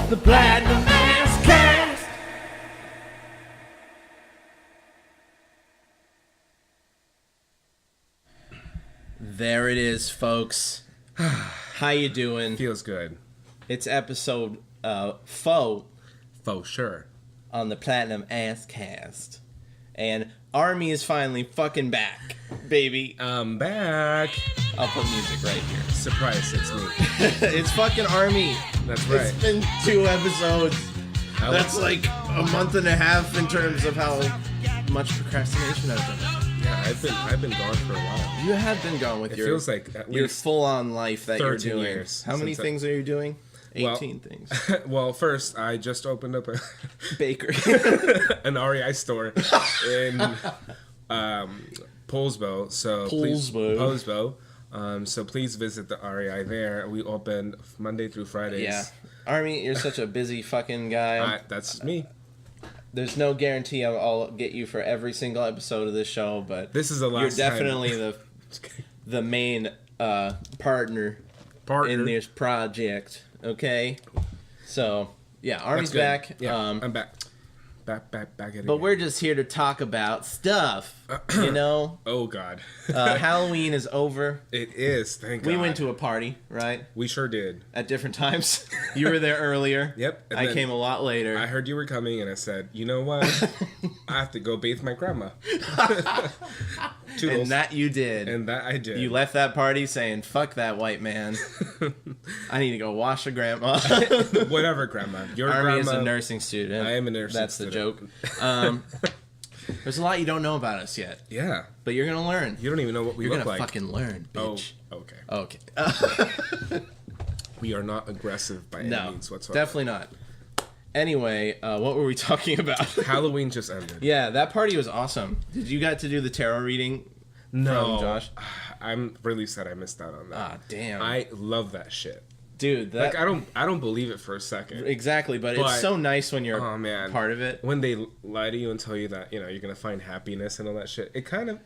The PlatinumAssCast. There it is, folks. How you doing? Feels good. It's episode 4 For sure. on the PlatinumAssCast. And Army is finally fucking back, baby. I'm back. I'll put music right here. Surprise, it's me. It's fucking Army. That's right. It's been 2 episodes. That's like a month and a half in terms of how much procrastination I've done. Yeah, I've been gone for a while. You have been going with It your feels like at your least full-on life that you're 13 doing. years How many since things are you doing? 18 Well- things. Well, first I just opened up Bakery. an REI store in Poulsbo. So so please visit the REI there. We open Monday through Fridays. Yeah. Army, you're such a busy fucking guy. That's me. There's no guarantee I'll get you for every single episode of this show, but This is the last you're time. definitely the main partner in this project. Okay, so yeah, Army's back. Yeah, I'm back. Back at it. But again. we're just here to talk about stuff. You know, Oh God. Halloween is over. It is. Thank God. We went to a party, right? We sure did. At different times. You were there earlier. Yep. And I then came a lot later. I heard you were coming, and I said, you know what? I have to go bathe my grandma. And that you did. And that I did. You left that party saying, fuck that white man. I need to go wash a grandma. Whatever, grandma. Your Army grandma is a nursing student. I am a nursing That's student. the joke. There's a lot you don't know about us yet. Yeah. But you're going to learn. You don't even know what we You're look going to like. fucking learn, Oh, bitch. okay. Okay. We are not aggressive by any means whatsoever. Definitely not. Anyway, what were we talking about? Halloween just ended. Yeah, that party was awesome. Did you get to do the tarot reading No. from Josh? I'm really sad I missed out on that. Ah, damn. I love that shit. Dude, that... Like, I don't believe it for a second. Exactly, but it's so nice when you're Oh, man. part of it. When they lie to you and tell you that, you know, you're going to find happiness and all that shit, it kind of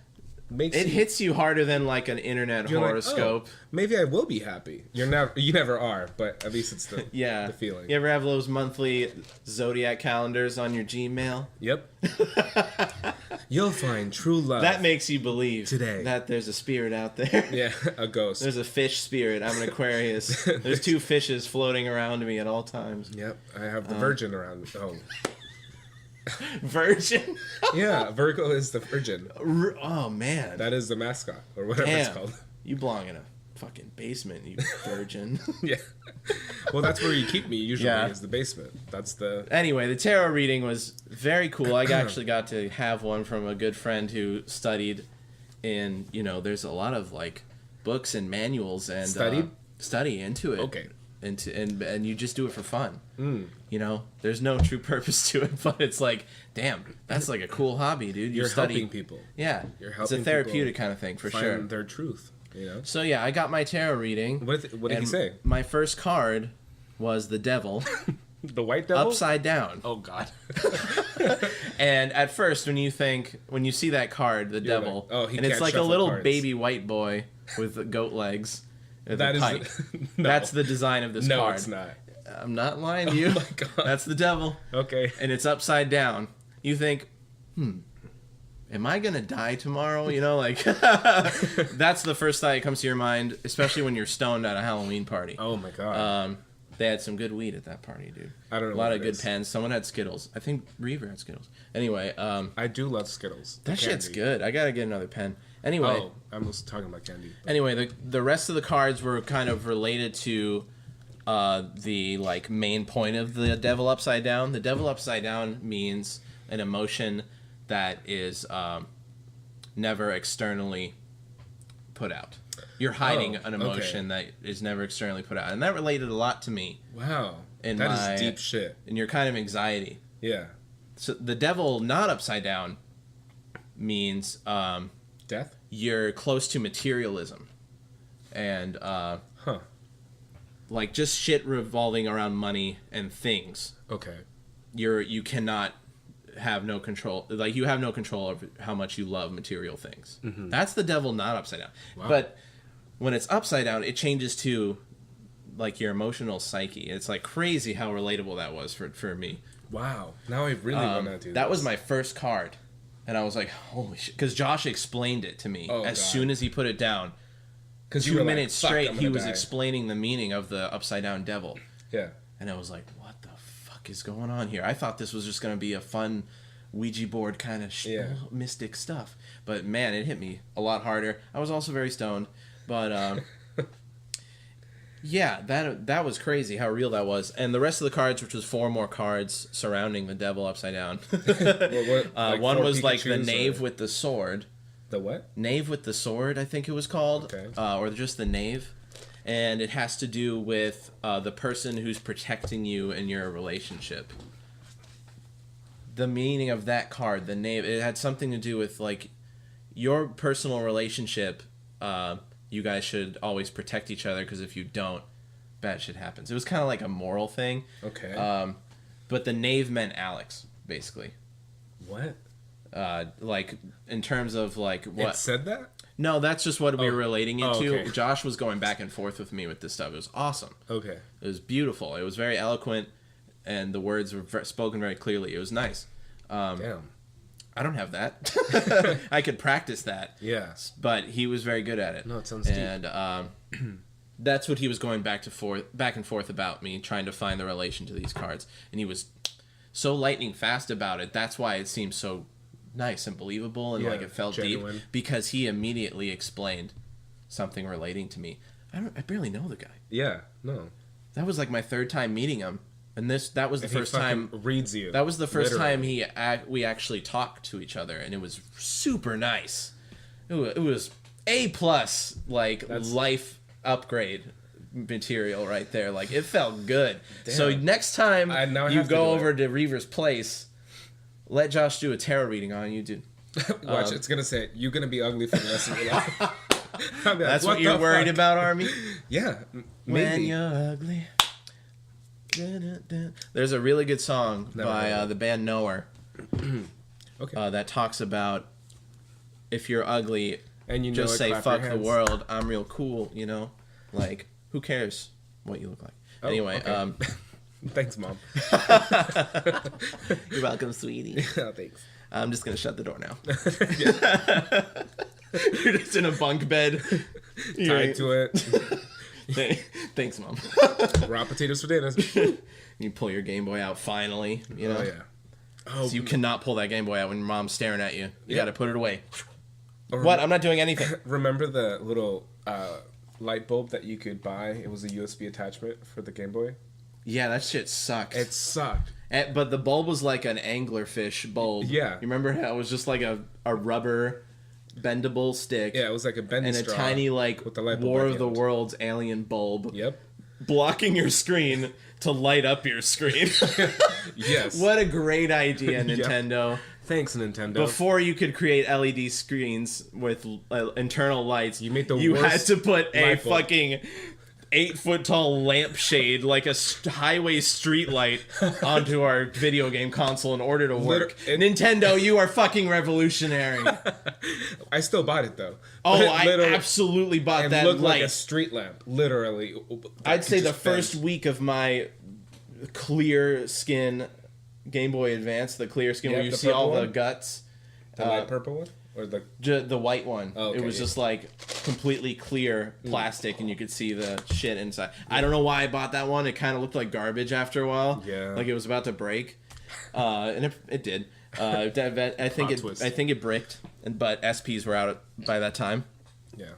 makes It hits you harder than like an internet you're like, horoscope. oh, maybe I will be happy. You never are, but at least it's the Yeah. the feeling. You ever have those monthly zodiac calendars on your Gmail? Yep. You'll find true love. That makes you believe Today. that there's a spirit out there. Yeah, a ghost. There's a fish spirit. I'm an Aquarius. There's 2 fishes floating around me at all times. Yep, I have the virgin around me. Oh. Virgin? Yeah, Virgo is the virgin. Oh, man. That is the mascot, or whatever it's Damn. called. You belong in a fucking basement, you virgin. Yeah. Well, that's where you keep me usually, Yeah. is the basement. That's the... Anyway, the tarot reading was very cool. I actually got to have one from a good friend who studied in, you know, there's a lot of, like, books and manuals and... study into it. Okay. And you just do it for fun. You know, there's no true purpose to it, but it's like, damn, that's like a cool hobby, dude. You're study, helping people. Yeah, You're it's helping a therapeutic people kind of thing for find sure. their truth, you know? So yeah, I got my tarot reading. What did he say? My first card was the devil, The white devil? upside down. Oh, God. And at first, when you see that card, the You're devil, like, oh, he and it's can't like a shuffle little cards. baby white boy with goat legs. With That a is pike. No. That's the design of this No, card. it's not. I'm not lying to you. Oh, my God. That's the devil. Okay. And it's upside down. You think, am I gonna die tomorrow? You know, like that's the first thought that comes to your mind, especially when you're stoned at a Halloween party. Oh, my God. They had some good weed at that party, dude. I don't know A lot what of it good is. pens. Someone had Skittles. I think Reaver had Skittles. Anyway, I do love Skittles. that The shit's candy. good. I gotta get another pen. Anyway, Oh, I was talking about candy. anyway, the rest of the cards were kind of related to the like main point of the devil upside down. The devil upside down means an emotion that is never externally put out. You're hiding an emotion that is never externally put out, and that related a lot to me. Wow. In That my- is deep shit. In your kind of anxiety. Yeah. So the devil not upside down means Death? you're close to materialism, and like just shit revolving around money and things. Okay. You cannot have no control. Like you have no control over how much you love material things. That's the devil not upside down. Wow. But when it's upside down, it changes to like your emotional psyche. It's like crazy how relatable that was for me. Wow. Now I really want to do that. Was my first card. And I was like, holy shit. Because Josh explained it to me soon as he put it down. Because 2 minutes straight, he was explaining the meaning of the upside down devil. Yeah. And I was like, what the fuck is going on here? I thought this was just going to be a fun Ouija board kind of mystic stuff. But man, it hit me a lot harder. I was also very stoned. But yeah, that was crazy how real that was. And the rest of the cards, which was 4 more cards surrounding the devil upside down. Like one was like the knave with the sword. The what? Knave with the sword, I think it was called. Okay. Or just the knave. And it has to do with the person who's protecting you in your relationship. The meaning of that card, the knave, it had something to do with like your personal relationship. You guys should always protect each other because if you don't, bad shit happens. It was kind of like a moral thing. Okay. But the knave meant Alex, basically. What? Like in terms of like what? It said that? No, that's just what we were relating it to. Okay. Josh was going back and forth with me with this stuff. It was awesome. Okay. It was beautiful. It was very eloquent, and the words were spoken very clearly. It was nice. Damn. I don't have that. I could practice that. Yeah. But he was very good at it. No, it sounds deep. And that's what he was going back and forth about me, trying to find the relation to these cards. And he was so lightning fast about it. That's why it seemed so nice and believable and like it felt genuine. Deep. Because he immediately explained something relating to me. I barely know the guy. Yeah, no. That was like my 3rd time meeting him. And that was the first time reads you. That was the first time we actually talked to each other, and it was super nice. It was A+, like life upgrade material right there. Like it felt good. Damn. So next time you go over to Reaver's place, let Josh do a tarot reading on you, dude. Watch, it's gonna say you're gonna be ugly for the rest of your life. Like, that's what you're worried about, Army? Yeah, maybe. When you're ugly. There's a really good song by the band Knower that talks about if you're ugly and you know just say fuck the world, I'm real cool, you know, like who cares what you look like. Anyway, thanks, Mom. You're welcome, sweetie. Oh, thanks. I'm just gonna shut the door now. You're just in a bunk bed tied to it. Thanks, Mom. Raw potatoes for dinner. You pull your Game Boy out finally, you know? Oh, yeah. Oh, so you cannot pull that Game Boy out when your mom's staring at you. You gotta put it away. What? I'm not doing anything. Remember the little light bulb that you could buy? It was a USB attachment for the Game Boy? Yeah, that shit sucked. It sucked. But the bulb was like an anglerfish bulb. Yeah. You remember how it was just like a rubber bendable stick. Yeah, it was like a bendy straw. And a tiny like with the light bulb War of the Worlds alien bulb. Yep. Blocking your screen to light up your screen. Yes. What a great idea, Nintendo. Yep. Thanks, Nintendo. Before you could create LED screens with internal lights, you made you had to put a fucking 8-foot-tall lampshade, like a highway street light, onto our video game console in order to work. Nintendo, you are fucking revolutionary. I still bought it, though. Oh, I absolutely bought that light. It looked like a street lamp, literally. I'd say the first week of my clear skin Game Boy Advance, the clear skin where you see all the guts. The light purple one? Or the white one. Oh, okay, it was just like completely clear plastic and you could see the shit inside. I don't know why I bought that one. It kind of looked like garbage after a while. Yeah. Like it was about to break. And it did. I think it bricked, but SPs were out by that time. Yeah.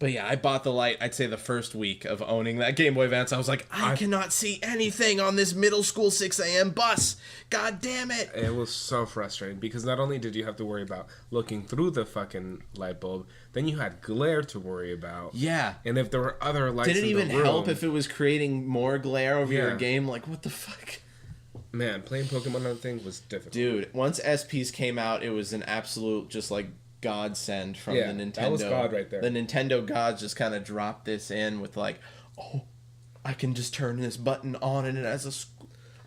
But yeah, I bought the light, I'd say the first week of owning that Game Boy Advance. I was like, I cannot see anything on this middle school 6 a.m. bus. God damn it. It was so frustrating because not only did you have to worry about looking through the fucking light bulb, then you had glare to worry about. Yeah. And if there were other lights in the room... Did it even help if it was creating more glare over your game? Like, what the fuck? Man, playing Pokemon on the thing was difficult. Dude, once SPs came out, it was an absolute just like... godsend from the Nintendo. That was God right there. The Nintendo gods just kind of dropped this in with like, oh, I can just turn this button on and it has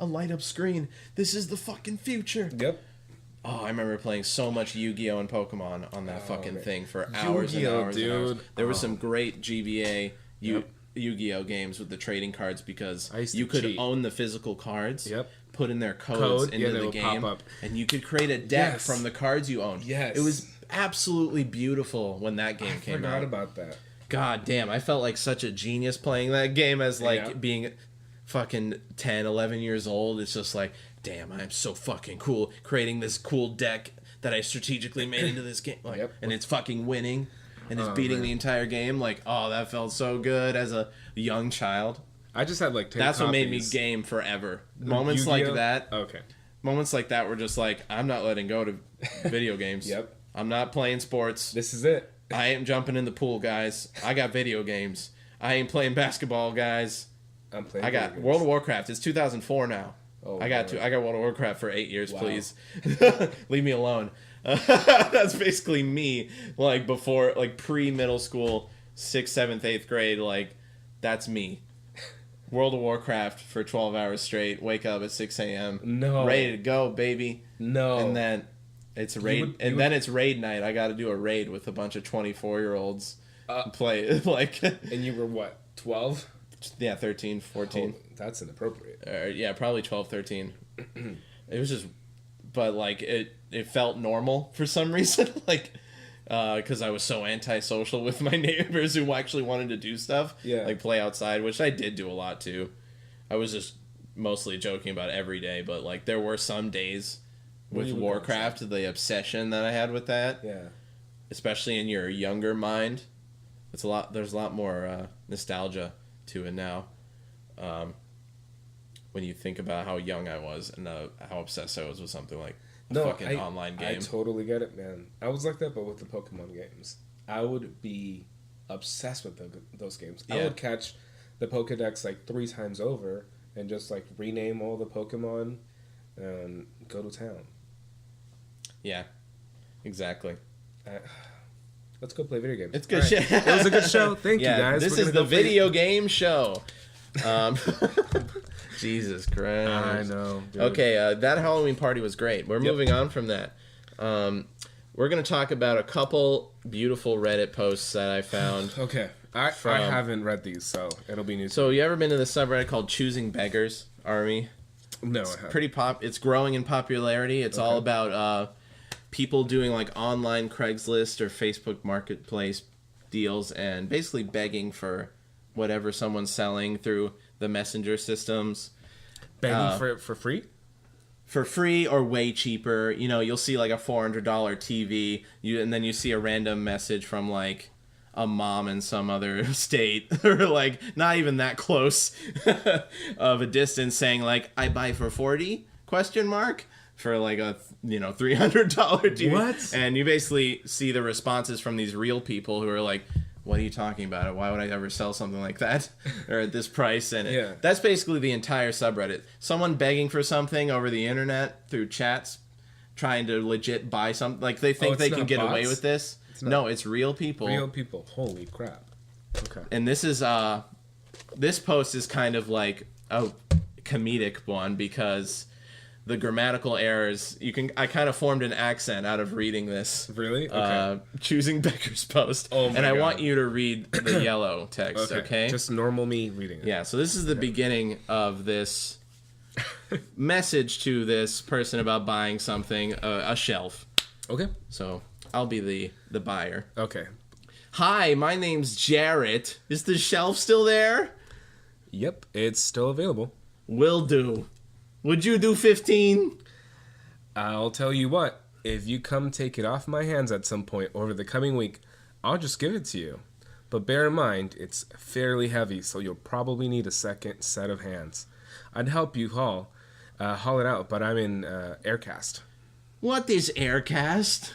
a light up screen. This is the fucking future. Yep. Oh, I remember playing so much Yu-Gi-Oh! And Pokemon on that fucking thing for hours and hours and hours. There was some great GBA. Yu-Gi-Oh games with the trading cards because I used to you could cheat. own the physical cards. Yep. Put in their codes Code, into they the will game, pop up. and you could create a deck Yes. from the cards you owned. Yes. It was absolutely beautiful when that game came Forgot out. about that. God damn, I felt like such a genius playing that game as like Yeah. being fucking 10, 11 years old. It's just like, damn, I'm so fucking cool creating this cool deck that I strategically made into this game. Like, Yep. and it's fucking winning and it's Oh, beating man. the entire game. Like, oh, that felt so good as a young child. I just had like 10 That's what made me copies. game forever. Moments like Yu-Gi-Oh? that. Okay. Moments like that were just like, I'm not letting go to video games. Yep. I'm not playing sports. This is it. I ain't jumping in the pool, guys. I got video games. I ain't playing basketball, guys. I'm playing. I got video games. World of Warcraft. It's 2004 now. Oh, I got Lord. I got World of Warcraft for 8 years, Wow. please. Leave me alone. That's basically me. Like before, like pre-middle school, 6th, 7th, 8th grade. Like that's me. World of Warcraft for 12 hours straight. Wake up at 6 a.m. No. Ready to go, baby. No. And then it's raid. Then it's raid night. I got to do a raid with a bunch of 24-year-olds. Play like. And you were what? 12? Yeah, 13, 14. Oh, that's inappropriate. Yeah, probably 12, 13. It was just, but like it felt normal for some reason, like because I was so antisocial with my neighbors who actually wanted to do stuff, Yeah. like play outside, which I did do a lot too. I was just mostly joking about every day, but like there were some days When with you would go Warcraft, the obsession that I had with that, Yeah. especially in your younger mind, it's a lot. There's a lot more nostalgia to it now. When you think about how young I was and how obsessed I was with something like a fucking online game. I totally get it, man. I was like that, but with the Pokemon games. I would be obsessed with those games. I Yeah. would catch the Pokedex like 3 times over and just like rename all the Pokemon and go to town. Yeah, exactly. Let's go play video games. It's good All right. shit. It was a good show. Thank you, guys. This We're is gonna the go play- video game show. Jesus Christ. I know. Dude. Okay, that Halloween party was great. We're moving on from that. We're going to talk about a couple beautiful Reddit posts that I found. Okay. I haven't read these, so it'll be new. So, you ever been to the subreddit called Choosing Beggars Army? No, I haven't. Pretty It's growing in popularity. It's all Okay. about people doing like online Craigslist or Facebook Marketplace deals and basically begging for whatever someone's selling through the messenger systems Begging for free? for free or way cheaper. You know, you'll see like a $400 TV, and then you see a random message from like a mom in some other state or like not even that close of a distance saying like I buy for 40 ? For like a $300 TV. What? And you basically see the responses from these real people who are like, what are you talking about? Why would I ever sell something like that or at this price? And Yeah. that's basically the entire subreddit. Someone begging for something over the internet through chats, trying to legit buy something. Like they think it's they can not get away bots? with this. not- No, it's real people. Real people. Holy crap. Okay. And this is this post is kind of like a comedic one because the grammatical errors I kind of formed an accent out of reading this. Really? Okay. Choosing Becker's post. Oh my and I God. want you to read the yellow text, okay? Just normal me reading it. Yeah, so this is the beginning of this message to this person about buying something, a shelf. Okay. So I'll be the buyer. Okay. Hi, my name's Jarrett. Is the shelf still there? Yep. It's still available. Will do. Would you do 15? I'll tell you what. If you come take it off my hands at some point over the coming week, I'll just give it to you. But bear in mind, it's fairly heavy, so you'll probably need a second set of hands. I'd help you haul it out, but I'm in Aircast. What is Aircast?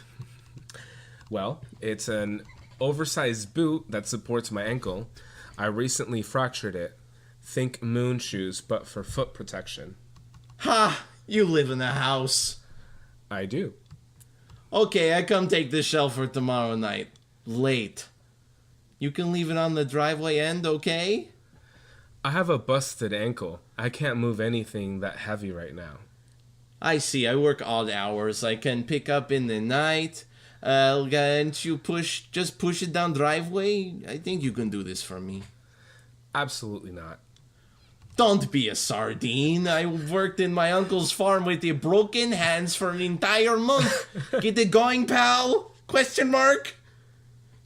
Well, it's an oversized boot that supports my ankle. I recently fractured it. Think moon shoes, but for foot protection. Ha! You live in the house. I do. Okay, I come take this shelf for tomorrow night. Late. You can leave it on the driveway end, okay? I have a busted ankle. I can't move anything that heavy right now. I see. I work odd hours. I can pick up in the night. Can't you just push it down driveway? I think you can do this for me. Absolutely not. Don't be a sardine. I worked in my uncle's farm with the broken hands for an entire month. Get it going, pal? Question mark?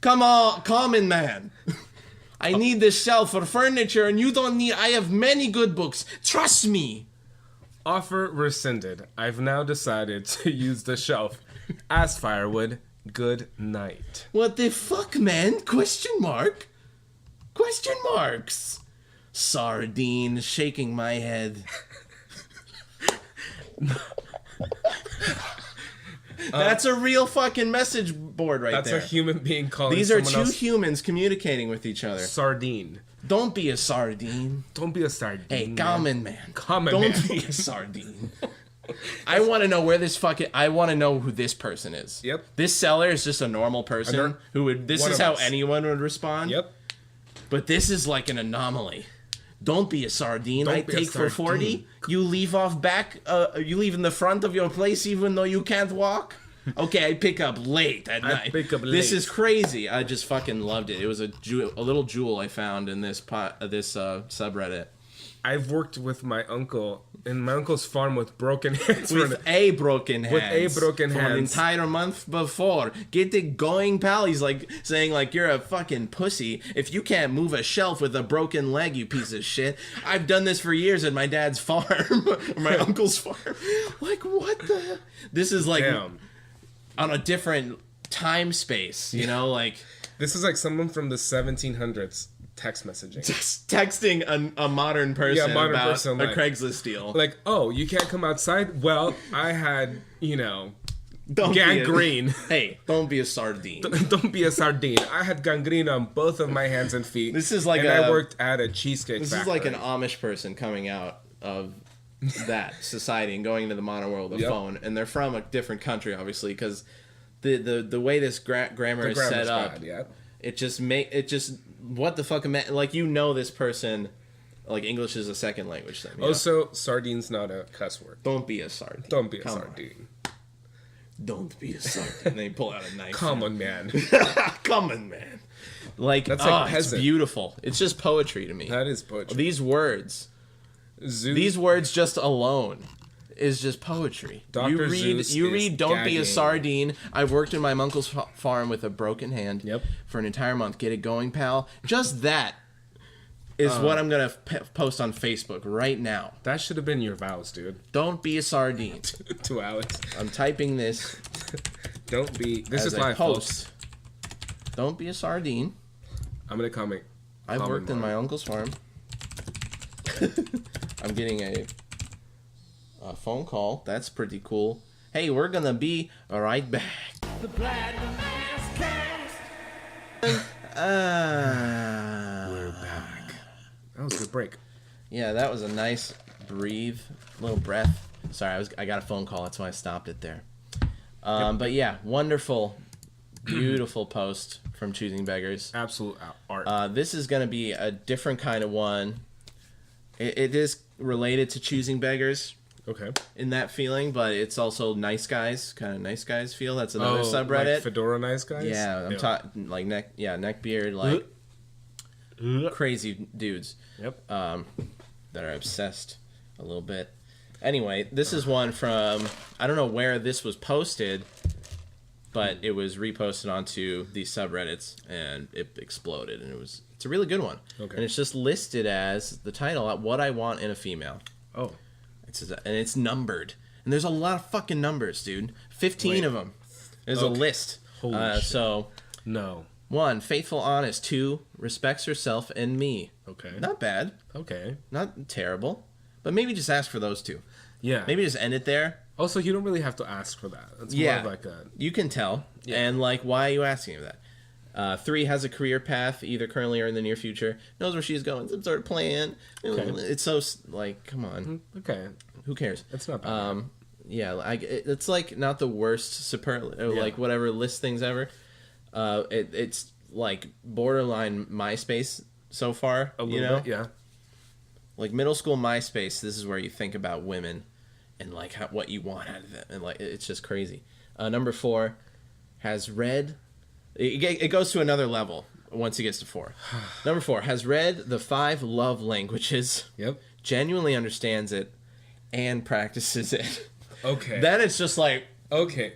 Come on, common man. I need this shelf for furniture, and you don't need... I have many good books. Trust me. Offer rescinded. I've now decided to use the shelf as firewood. Good night. What the fuck, man? Question mark? Question marks. Sardine, shaking my head. That's a real fucking message board right there. That's a human being calling These are someone two else humans communicating with each other. sardine. Don't be a sardine. Don't be a sardine. Hey, common man. Common Don't man. be a sardine. I want to know where this fucking... I want to know who this person is. Yep. This seller is just a normal person who would... This one is of how us. anyone would respond. Yep. But this is like an anomaly. Don't be a sardine. Don't I be a take for 40. sardine. You leave off back. You leave in the front of your place even though you can't walk. Okay, I pick up late at night. pick up This late. is crazy. I just fucking loved it. It was a little jewel I found in this subreddit. I've worked with my uncle in my uncle's farm with broken hands. With a broken hand. With a broken for an hands. entire month before. Get it going, pal. He's like saying like you're a fucking pussy if you can't move a shelf with a broken leg, you piece of shit. I've done this for years at my dad's farm, or my uncle's farm. Like what the? This is like Damn. on a different time space, you know, like This is like someone from the 1700s text messaging. just texting a modern person modern about person, a like- Craigslist deal. Like, oh, you can't come outside? Well, I had, Don't be a- gangrene. Hey, don't be a sardine. Don't be a sardine. I had gangrene on both of my hands and feet. This is like and a- I worked at a cheesecake This factory. is like an Amish person coming out of that society and going into the modern world of Yep. phone, and they're from a different country, obviously, because the way this grammar is set grammar's up, bad, yeah. it just what the fuck, like this person, like English is a second language. Then, you know? Also, sardine's not a cuss word. Don't be a sardine. Don't be a Come on. sardine. Don't be a sardine. They pull out a knife. Come on, man. Come on, man. Like That's like it's peasant. beautiful. It's just poetry to me. That is poetry. These words. Zeus, These words just alone is just poetry. Dr. You read, Zeus you is read. Don't be a gagging. sardine. I've worked in my uncle's farm with a broken hand. Yep. For an entire month. Get it going, pal. Just that is what I'm gonna post on Facebook right now. that should have been your vows, dude. Don't be a sardine. To Alex. I'm typing this Don't be. This as is a my post. Don't be a sardine. I'm gonna comment. I've worked in my uncle's farm. I'm getting a phone call. That's pretty cool. Hey, we're gonna be right back. The PlatinumAssCast. We're back. That was a good break. Yeah, that was a nice little breath. Sorry, I got a phone call. That's why I stopped it there. But yeah, wonderful, beautiful post from Choosing Beggars. Absolute art. This is gonna be a different kind of one. It is related to Choosing Beggars Okay. in that feeling, but it's also nice guys, kind of nice guys feel. That's another subreddit. Like Fedora Nice Guys? Yeah, I'm talking like neck beard, like crazy dudes. Yep. That are obsessed a little bit. Anyway, this is one from, I don't know where this was posted, but it was reposted onto these subreddits and it exploded, and it's a really good one. Okay. And it's just listed as the title, What I Want in a Female. Oh. And it's numbered. And there's a lot of fucking numbers, dude. 15 of them. There's a Okay. list. Holy shit. So, No. 1, faithful, honest. 2, respects herself and me. Okay. Not bad. Okay. Not terrible. But maybe just ask for those two. Yeah. Maybe just end it there. Also, you don't really have to ask for that. It's Yeah. more of like a... You can tell. Yeah. And, like, why are you asking for that? 3, has a career path, either currently or in the near future. Knows where she's going. Some sort of plan. Okay. It's so, like, come on. Okay. Who cares? It's not bad. Yeah, it's like not the worst superlative, Yeah. like whatever list things ever. It's like borderline MySpace so far. A You little know, bit, yeah. like middle school MySpace. This is where you think about women and like what you want out of them, and like it's just crazy. Number 4 has read. It goes to another level once he gets to 4. Number 4, has read the 5 love languages, Yep. genuinely understands it, and practices it. Okay. Then it's just like, Okay.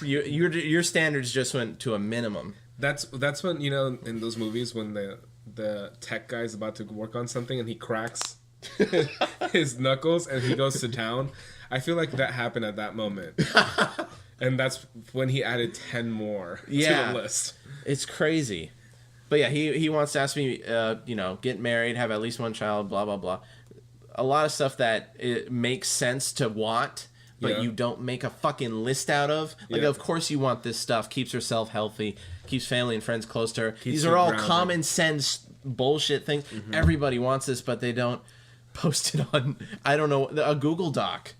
your standards just went to a minimum. That's when, you know, in those movies when the tech guy's about to work on something and he cracks his knuckles and he goes to town. I feel like that happened at that moment. And that's when he added 10 more to the list. It's crazy. But yeah, he wants to ask me, get married, have at least one child, blah, blah, blah. A lot of stuff that it makes sense to want, but you don't make a fucking list out of. Like, of course you want this stuff. Keeps herself healthy, keeps family and friends close to her. These are all common sense bullshit things. Mm-hmm. Everybody wants this, but they don't post it on, I don't know, a Google Doc.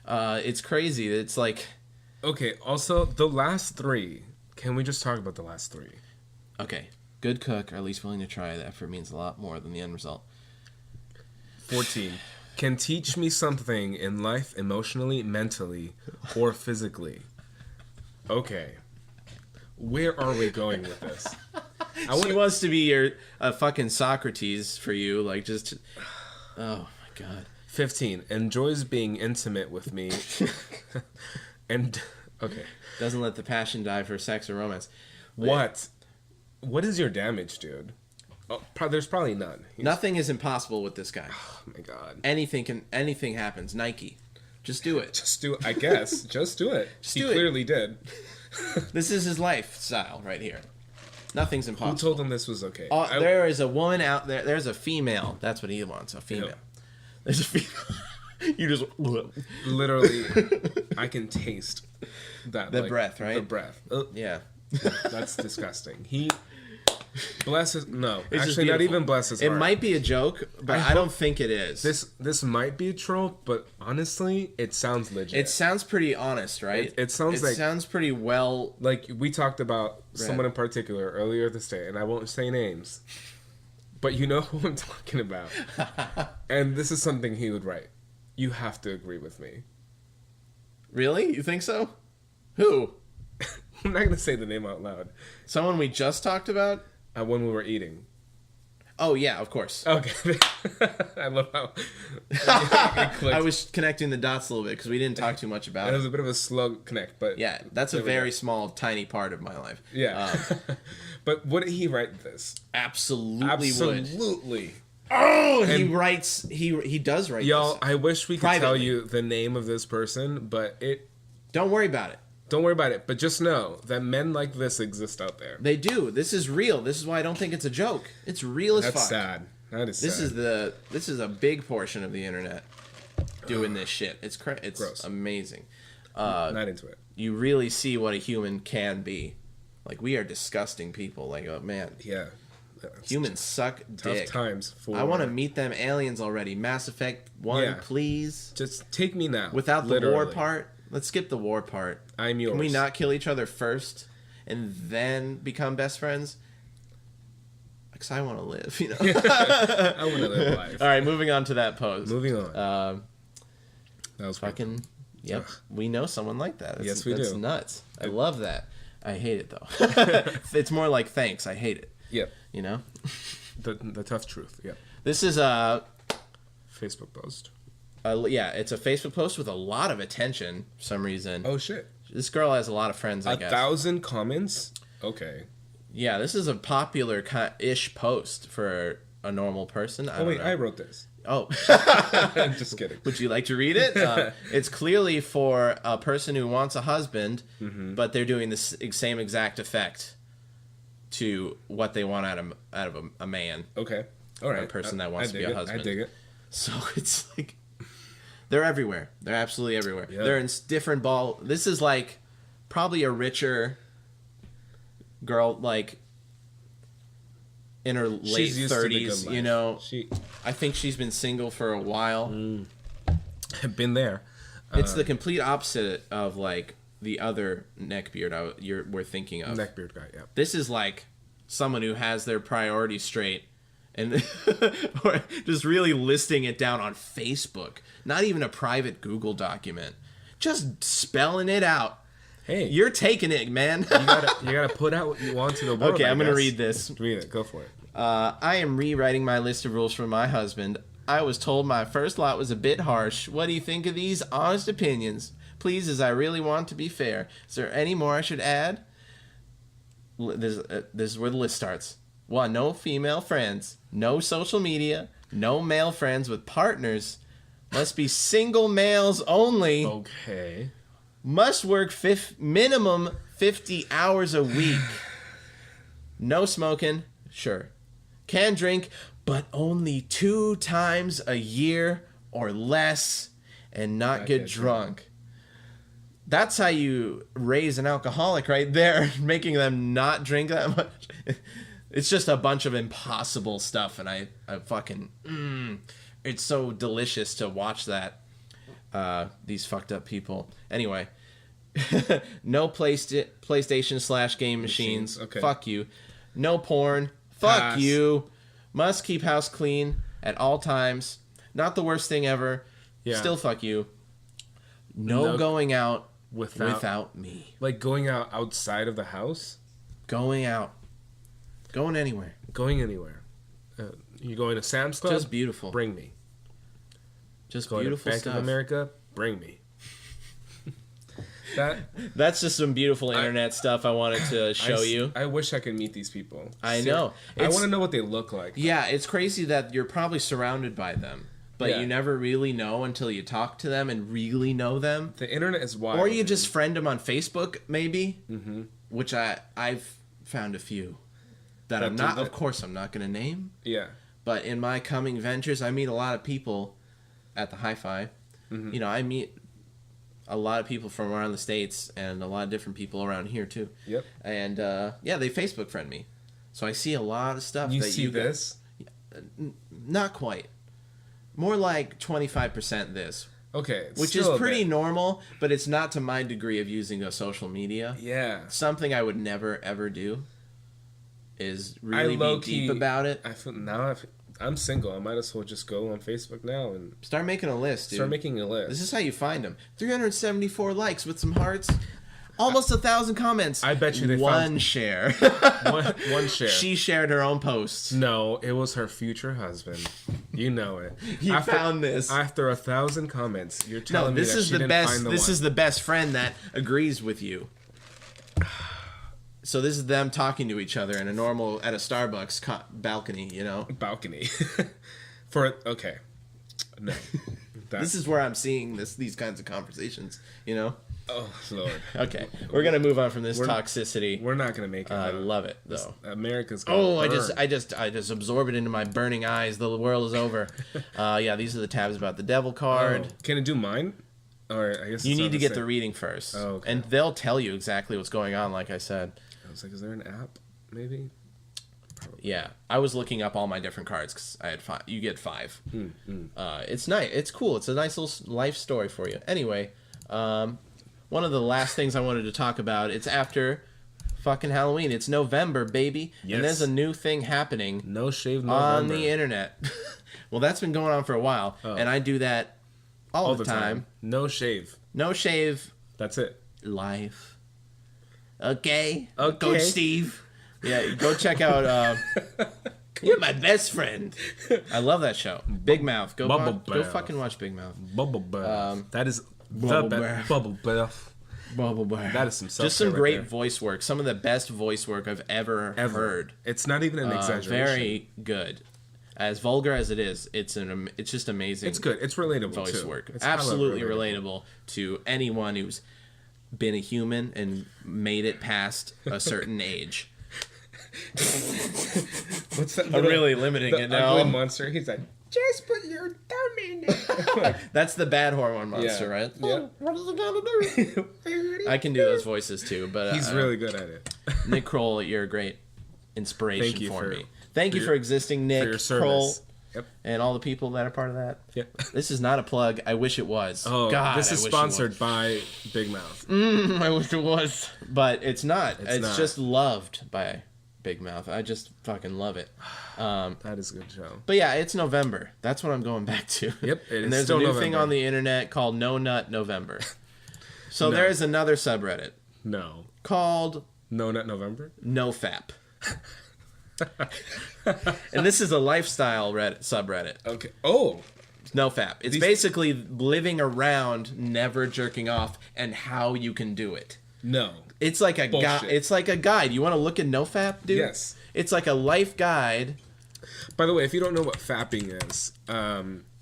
It's crazy. It's like... Okay, also, the last 3. Can we just talk about the last 3? Okay. Good cook, or at least willing to try. The effort means a lot more than the end result. 14. Can teach me something in life emotionally, mentally, or physically. Okay. Where are we going with this? She wants to be a fucking Socrates for you. Like, just... Oh, my God. 15. Enjoys being intimate with me. And... Okay. Doesn't let the passion die for sex or romance. What? What is your damage, dude? Oh, there's probably none. Nothing is impossible with this guy. Oh my God. Anything happens. Nike. Just do it. Just do it. I guess. Just do it. He clearly did. This is his lifestyle right here. Nothing's impossible. Who told him this was okay? There is a woman out there. There's a female. That's what he wants. A female. Yep. There's a female. You just... Literally, I can taste that. The breath, right? The breath. Yeah. That's disgusting. He blesses. No, it's actually, not even blesses. It might be a joke, but I don't think it is. This might be a troll, but honestly, it sounds legit. It sounds pretty honest, right? It sounds pretty well. Like we talked about someone in particular earlier this day, and I won't say names, but you know who I'm talking about. And this is something he would write. You have to agree with me. Really? You think so? Who? I'm not going to say the name out loud. Someone we just talked about? When we were eating. Oh, yeah, of course. Okay. I love how I was connecting the dots a little bit because we didn't talk too much about it. It was a bit of a slow connect, but... Yeah, that's a very small, tiny part of my life. Yeah. But would he write this? Absolutely would. Absolutely. Oh, he writes... He does write y'all, this. I wish we could tell you the name of this person, but it... Don't worry about it. Don't worry about it, but just know that men like this exist out there. They do. This is real. This is why I don't think it's a joke. It's real as fuck. That's sad. That is sad. This is a big portion of the internet doing this shit. It's gross. Amazing. Not into it. You really see what a human can be. Like, we are disgusting people. Like, oh man. Yeah. Humans suck dick. Tough times. I want to meet them aliens already. Mass Effect 1, please. Just take me now. Without the war part. Let's skip the war part. I'm yours. Can we not kill each other first and then become best friends? Because I want to live, you know. I want to live life. All right, moving on to that pose. Moving on. That was fucking. Yep, we know someone like that. Yes, we do. That's nuts. I love that. I hate it though. It's more like thanks. I hate it. Yep. You know. The tough truth. Yep. This is a Facebook post. It's a Facebook post with a lot of attention for some reason. Oh, shit. This girl has a lot of friends, I guess. 1,000 comments? Okay. Yeah, this is a popular-ish post for a normal person. I wrote this. Oh. Just kidding. Would you like to read it? It's clearly for a person who wants a husband, but they're doing the same exact effect to what they want out of a man. Okay. All right. A person that wants to be a husband. I dig it. So it's like... They're everywhere. They're absolutely everywhere. Yep. They're in different ball. This is like probably a richer girl, like in her late 30s. You know, I think she's been single for a while. I've been there. It's the complete opposite of like the other neckbeard we're thinking of. Neckbeard guy. Yeah. This is like someone who has their priorities straight. And or just really listing it down on Facebook. Not even a private Google document. Just spelling it out. Hey, You're taking it, man. you gotta put out what you want to the world. Okay, I'm going gonna to read this. Read it. Go for it. I am rewriting my list of rules for my husband. I was told my first lot was a bit harsh. What do you think of these honest opinions? Please, as I really want to be fair. Is there any more I should add? This is where the list starts. 1. No female friends. No social media. No male friends with partners. Must be single males only. Okay. Must work minimum 50 hours a week. No smoking. Sure. Can drink, but only 2 times a year or less, and not get drunk. That's how you raise an alcoholic right there, making them not drink that much. It's just a bunch of impossible stuff, and I fucking... it's so delicious to watch that. These fucked up people. Anyway. No PlayStation/game machines. Okay. Fuck you. No porn. Fuck Pass. you. Must keep house clean at all times. Not the worst thing ever. Yeah. Still fuck you. No going out without me. Like going out outside of the house? Going out. Going anywhere. Going anywhere. You going to Sam's Club? Just beautiful. Bring me. Just Going beautiful to Bank stuff. of America? Bring me. That's just some beautiful internet stuff I wanted to show you. I wish I could meet these people. I know. I want to know what they look like. Yeah, it's crazy that you're probably surrounded by them, but Yeah. you never really know until you talk to them and really know them. The internet is wild. Or you just friend them on Facebook, maybe, which I've found a few that I'm not. Of course, I'm not going to name. Yeah. But in my coming ventures, I meet a lot of people at the Hi-Fi. You know, I meet a lot of people from around the States and a lot of different people around here too. Yep. And yeah, they Facebook friend me, so I see a lot of stuff. You that see you this? Not quite. More like 25% this. Okay. Which is pretty normal, but it's not to my degree of using a social media. Yeah. Something I would never ever do is really be low-key- deep about it. I'm single. I might as well just go on Facebook now and Start making a list, dude. start making a list. This is how you find them. 374 likes with some hearts. Almost 1,000 comments. I bet you they one found- share. one share. She shared her own posts. No, it was her future husband. You know it. He found this. After 1,000 comments. You're No, telling me this that is she the didn't best. find the This one. is the best friend that agrees with you. So this is them talking to each other at a Starbucks balcony. You know. balcony. Okay. No. This is where I'm seeing these kinds of conversations. You know. Oh Lord. Okay, we're gonna move on from this toxicity. We're not gonna make it. I love it though. America's. Gonna Oh, burn. I just absorb it into my burning eyes. The world is over. Yeah, these are the tabs about the devil card. Oh, can it do mine? Or I guess You it's need not to get the same. reading first, Oh, okay. and they'll tell you exactly what's going on. Like I said, I was like, is there an app? Maybe. yeah, I was looking up all my different cards because I had 5. You get 5. It's nice. It's cool. It's a nice little life story for you. Anyway, one of the last things I wanted to talk about. It's after fucking Halloween. It's November, baby, Yes. and there's a new thing happening. No shave November. On the internet. Well, that's been going on for a while, and I do that all the time. No shave. No shave That's it. life. Okay, Okay. Coach Steve. Yeah, go check out. You're my best friend. I love that show. Big Mouth. Go Bubble Bath. fucking watch Big Mouth. Bubble bath. That is Bubble the bath. best. Bubble bath. Bubble Bath. That is some Just some self-care right great there. voice work. Some of the best voice work I've ever heard. It's not even an exaggeration. Very good. As vulgar as it is, it's just amazing. It's good. It's relatable Voice too. work. It's hella Absolutely relatable to anyone who's been a human and made it past a certain age. What's that? I'm really limiting the it now. ugly monster. He's like, just put your thumb in it. That's the bad hormone monster, Yeah. right? Yeah. What are you gonna do? I can do those voices too, but He's really good at it. Nick Kroll, you're a great inspiration Thank you for for- me. Thank you for existing, Nick For your Kroll, service. Yep. and all the people that are part of that. Yep. This is not a plug. I wish it was. Oh, God, this I is wish it sponsored by Big Mouth. was. I wish it was, but it's not. It's not. just loved by Big Mouth. I just fucking love it. That is a good show. But yeah, it's November. That's what I'm going back to. Yep, it and is there's still a new thing November. on the internet called No Nut November. So No. there is another subreddit. No. called No Nut November? NoFap. And this is a lifestyle subreddit. Okay. Oh. NoFap. It's basically living around never jerking off and how you can do it. No. It's like a guide. It's like a guide. You want to look at NoFap, dude? Yes. It's like a life guide. By the way, if you don't know what fapping is,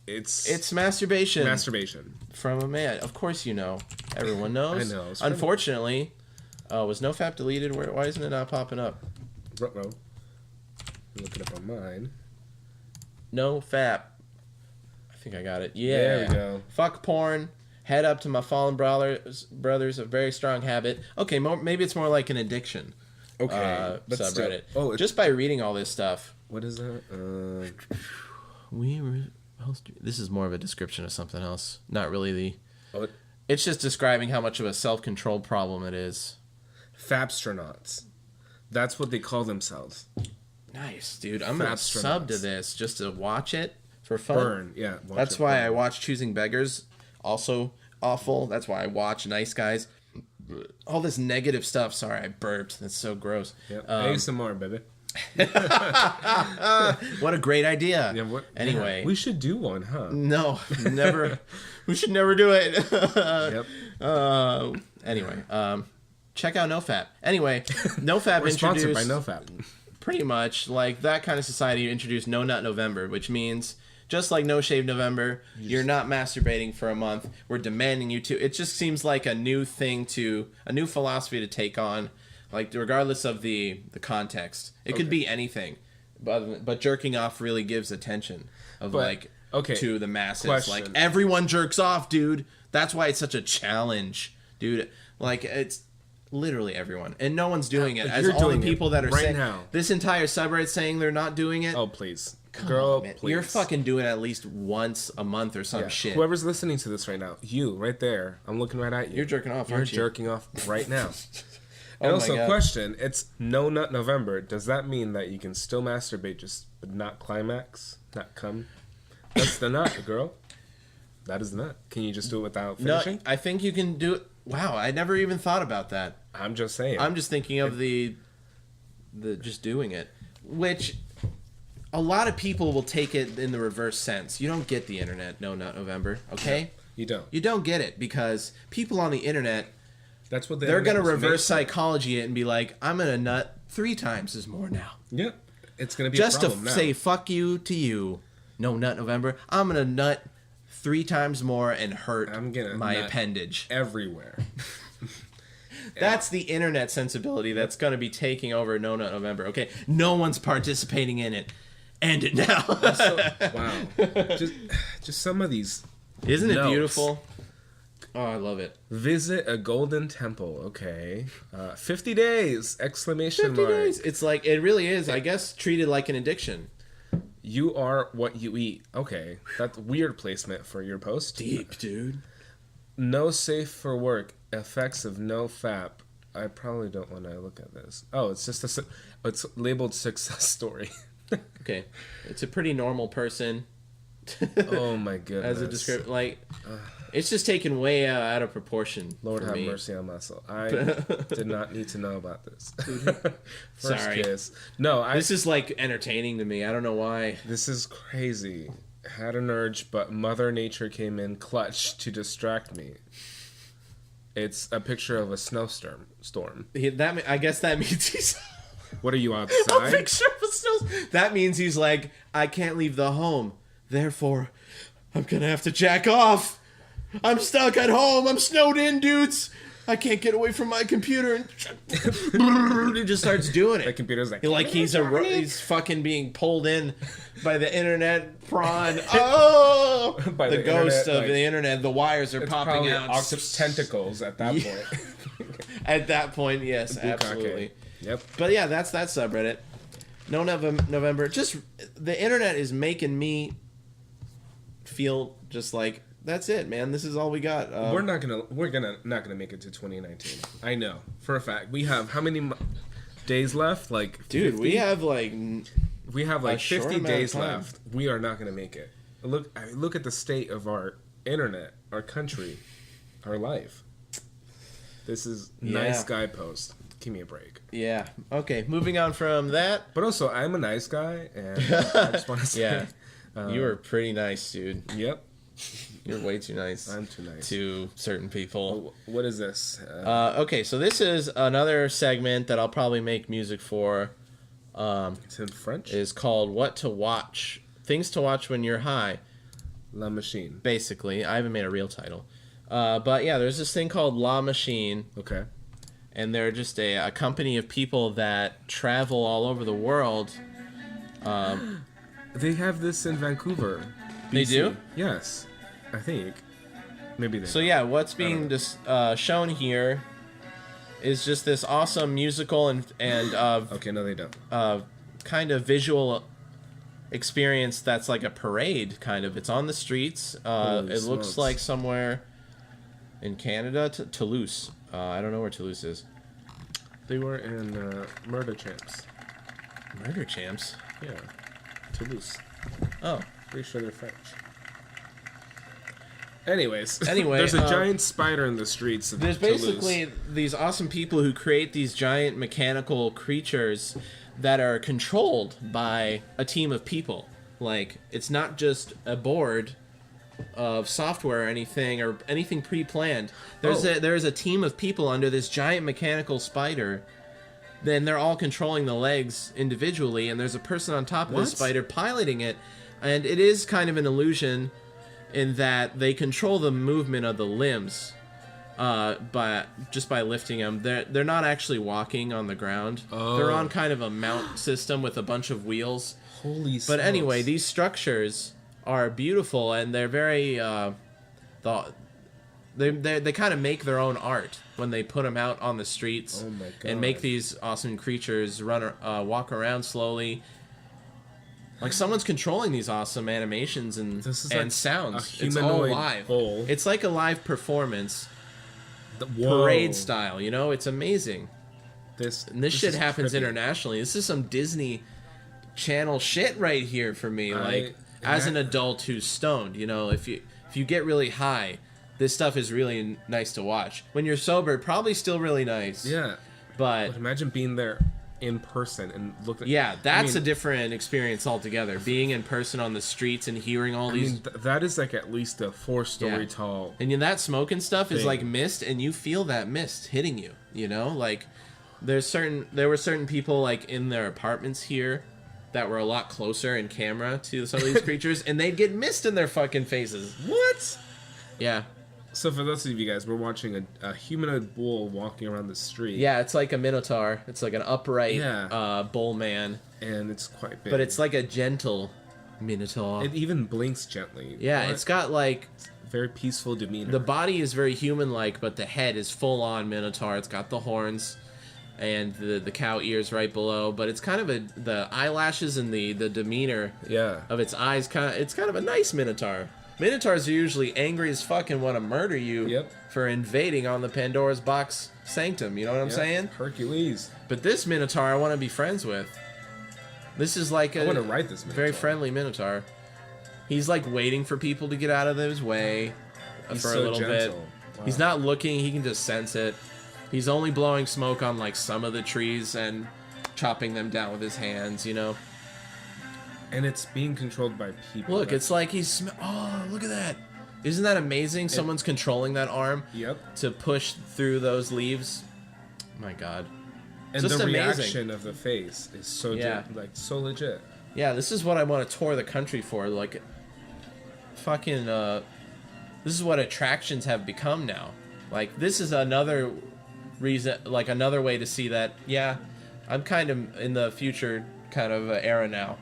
it's masturbation. Masturbation. From a man. Of course you know. Everyone knows. I know. Unfortunately, was NoFap deleted? Why isn't it not popping up? Ruh-roh. Look it up on mine. NoFap. I think I got it. Yeah. There we go. Fuck porn. Head up to my fallen brothers. A very strong habit. Okay, maybe it's more like an addiction. Okay. Subreddit. Still, just by reading all this stuff. What is that? This is more of a description of something else. Not really the... Oh, It's just describing how much of a self-control problem it is. Fabstronauts. That's what they call themselves. Nice, dude. I'm going to sub to this just to watch it for fun. Burn, yeah. That's why I watch Choosing Beggars. Also awful. That's why I watch Nice Guys. All this negative stuff. Sorry, I burped. That's so gross. Yep. ASMR, baby. What a great idea. Yeah, anyway. We should do one, huh? No, never. We should never do it. Yep. Anyway, check out NoFap. Anyway, NoFap We're sponsored by introduced... NoFap. Pretty much, like, that kind of society introduced No Nut November, which means... Just like No Shave November, you're not masturbating for a month. We're demanding you to. It just seems like a new philosophy to take on, like regardless of the context. It could be anything, but jerking off really gives attention to the masses. Question. Like everyone jerks off, dude. That's why it's such a challenge, dude. Like it's literally everyone, and no one's doing it. As all the people that are right saying now. This entire subreddit saying they're not doing it. Oh please. Girl, please. You're fucking doing it at least once a month or some shit. Whoever's listening to this right now, you right there, I'm looking right at you. You're jerking off, You're aren't you? jerking off right now. And also, question: it's No Nut November. Does that mean that you can still masturbate, but not climax, not come? That's the nut, girl. That is the nut. Can you just do it without finishing? No, I think you can do it. Wow, I never even thought about that. I'm just saying. I'm just thinking of the just doing it, which. A lot of people will take it in the reverse sense. You don't get the internet, No Nut November, okay? No, you don't. You don't get it because people on the internet, that's what they're going to reverse psychology it and be like, I'm going to nut 3 times as more now. Yeah, it's going to be just a problem to now. Say fuck you to you, No Nut November. I'm going to nut 3 times more and hurt my appendage everywhere. That's the internet sensibility that's going to be taking over No Nut November. Okay, no one's participating in it. End it now. Wow. Just some of these. Isn't it beautiful? Oh, I love it. Visit a golden temple. Okay. 50 days! Exclamation 50 mark. days. It's like, it really is, I guess, treated like an addiction. You are what you eat. Okay. That's weird placement for your post. Deep, dude. No safe for work. Effects of no fap. I probably don't want to look at this. Oh, it's just it's labeled success story. Okay. It's a pretty normal person. Oh my goodness. As a description, like, it's just taken way out of proportion. Lord have mercy on my soul. I did not need to know about this. First Sorry. kiss. No, this is like entertaining to me. I don't know why. This is crazy. Had an urge, but Mother Nature came in clutch to distract me. It's a picture of a snowstorm. I guess that means he's... What are you, outside? A picture of a snowstorm. That means he's like, I can't leave the home. Therefore, I'm going to have to jack off. I'm stuck at home. I'm snowed in, dudes. I can't get away from my computer. And he just starts doing it. The computer's like he's fucking being pulled in by the internet prawn. Oh, by the ghost internet, of the internet. The wires are popping out. Octopus tentacles at that point. At that point, yes, absolutely. Yep. But yeah, that's that subreddit. No November. Just the internet is making me feel just like that's it, man. This is all we got. We're not gonna make it to 2019. I know for a fact. We have how many days left? Like, 50? Dude, we have like 50 days left. We are not gonna make it. Look at the state of our internet, our country, our life. This is Yeah. nice guy post. Give me a break. Yeah. Okay, moving on from that. But also, I'm a nice guy, and I just want to say, Yeah. You are pretty nice, dude. Yep, You're way too nice. I'm too nice. To certain people. What is this? Okay, so this is another segment that I'll probably make music for. It's in French. Is called What to Watch. Things to watch when you're high. La Machine. Basically. I haven't made a real title. But yeah, there's this thing called La Machine. Okay. And they're just a company of people that travel all over the world. They have this in Vancouver. They BC. do? Yes, I think. Maybe they. So yeah, what's being shown here is just this awesome musical and Okay, no, they don't. kind of visual experience that's like a parade, kind of. It's on the streets. It looks smokes. like somewhere in Canada, Toulouse. I don't know where Toulouse is. They were in Murder Champs. Murder Champs? Yeah, Toulouse. Oh. Pretty sure they're French. Anyways, Anyway, there's a giant spider in the streets of There's Toulouse. basically these awesome people who create these giant mechanical creatures that are controlled by a team of people. Like, it's not just a board of software or anything pre-planned. There's a team of people under this giant mechanical spider. Then they're all controlling the legs individually, and there's a person on top of the spider piloting it. And it is kind of an illusion in that they control the movement of the limbs by lifting them. They're not actually walking on the ground. Oh. They're on kind of a mount system with a bunch of wheels. Holy But anyway, these structures are beautiful, and they're very they kind of make their own art when they put them out on the streets. Oh my God. And make these awesome creatures walk around slowly. Like someone's controlling these awesome animations and This is like sounds. a It's all humanoid live. bull. It's like a live performance, Whoa. parade style. You know, it's amazing. This Shit is happens trippy. internationally. This is some Disney Channel shit right here for me. Like, as an adult who's stoned, you know, if you get really high, this stuff is really nice to watch. When you're sober, probably still really nice. Yeah. But Imagine being there in person and looking. yeah, that's a different experience altogether. Being in person on the streets and hearing all these. That is like at least a 4-story tall. And that smoke and stuff is thing. like mist, and you feel that mist hitting you. You know, like there were certain people like in their apartments here that were a lot closer in camera to some of these creatures, and they'd get mist in their fucking faces. What? Yeah. So for those of you guys, we're watching a humanoid bull walking around the street. Yeah, it's like a minotaur. It's like an upright bull man. And it's quite big. But it's like a gentle minotaur. It even blinks gently. Yeah, What? it's got like very peaceful demeanor. the body is very human-like, but the head is full-on minotaur. It's got the horns and the cow ears right below. But it's kind of the eyelashes and the demeanor of its eyes. It's kind of a nice minotaur. Minotaurs are usually angry as fuck and want to murder you for invading on the Pandora's box sanctum. You know what I'm saying? Hercules. But this minotaur I want to be friends with. This is like I want to write this minotaur. very friendly minotaur. He's like waiting for people to get out of his way He's for so a little gentle. bit. Wow. He's not looking, he can just sense it. He's only blowing smoke on like some of the trees and chopping them down with his hands, you know. And it's being controlled by people. Look, it's like oh, look at that. Isn't that amazing? Someone's controlling that arm to push through those leaves. My God. And Just the amazing. reaction of the face is so so legit. Yeah, this is what I want to tour the country for. Like, fucking, this is what attractions have become now. Like, this is another reason, like another way to see that, yeah, I'm kind of in the future kind of era now.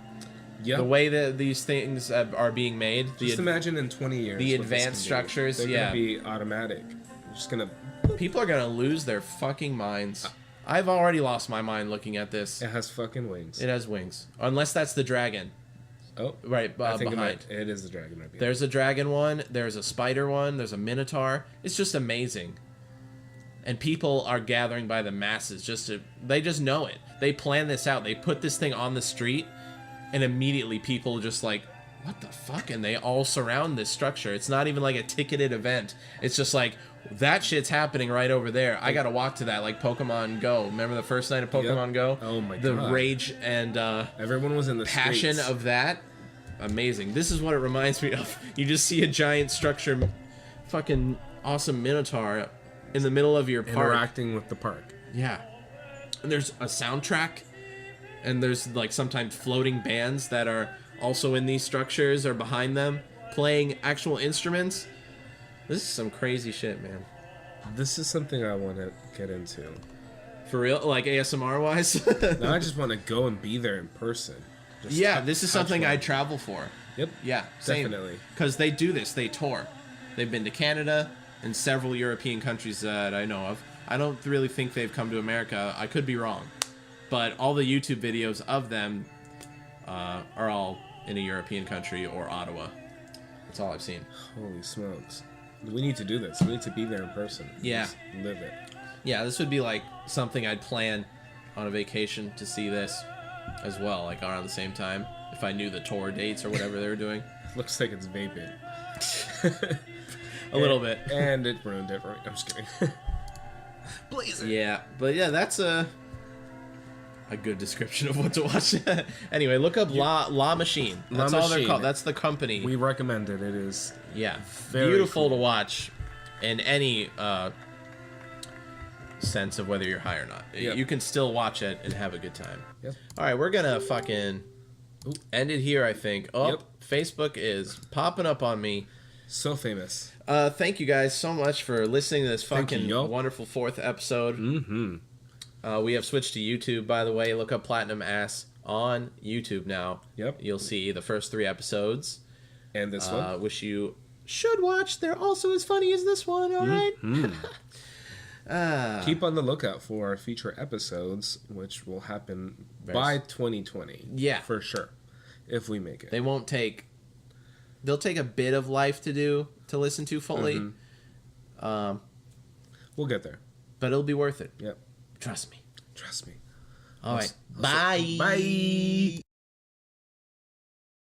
Yeah. The way that these things are being made. Just imagine in 20 years. The what this advanced can structures, be. They're going to be automatic. You're just going to... People are going to lose their fucking minds. I've already lost my mind looking at this. It has fucking wings. It has wings. Unless that's the dragon. Oh. Right, I think behind. it is the dragon right behind. There's a dragon one. There's a spider one. There's a minotaur. It's just amazing. And people are gathering by the masses. They just know it. They plan this out. They put this thing on the street, and immediately people just like, what the fuck? And they all surround this structure. It's not even like a ticketed event. It's just like, That shit's happening right over there. I gotta walk to that, like Pokemon Go. Remember the first night of Pokemon Go? Oh my The God. rage and Everyone was in the passion streets. of that. Amazing. This is what it reminds me of. You just see a giant structure, fucking awesome Minotaur in the middle of your park. interacting with the park. Yeah. And there's a soundtrack, and there's like sometimes floating bands that are also in these structures or behind them playing actual instruments. This is some crazy shit, man. This is something I want to get into. For real? Like ASMR wise? Now I just want to go and be there in person. Just Yeah, tou- this is touch something one. I'd travel for. Yep. Yeah, same. Definitely. Because they do this. They tour. They've been to Canada and several European countries that I know of. I don't really think they've come to America. I could be wrong. But all the YouTube videos of them are all in a European country or Ottawa. That's all I've seen. Holy smokes. We need to do this. We need to be there in person. Yeah. Just live it. Yeah, this would be like something I'd plan on a vacation to see this as well, like around the same time, if I knew the tour dates or whatever they were doing. Looks like it's vaping. A little bit. And it ruined it. I'm just kidding. Blazer. Yeah, but yeah, that's a good description of what to watch. Anyway, look up La Machine. That's La all they're Machine. called. That's the company. We recommend it. It is Yeah, Very beautiful to cool. watch in any sense of whether you're high or not. Yep. You can still watch it and have a good time. Yep. All right, we're gonna fucking Ooh. end it here, I think. Oh, Yep. Facebook is popping up on me. so famous. Thank you guys so much for listening to this Thank you, fucking yo. wonderful 4th episode. Mm-hmm. We have switched to YouTube, by the way. Look up Platinum Ass on YouTube now. Yep. You'll see the first 3 episodes. And this one. Which you should watch. They're also as funny as this one, alright? Keep on the lookout for our feature episodes, which will happen by 2020. Yeah. For sure. If we make it. They won't take... They'll take a bit of life to listen to fully. We'll get there. But it'll be worth it. Yep. Trust me. Trust me. Alright. Bye. Bye.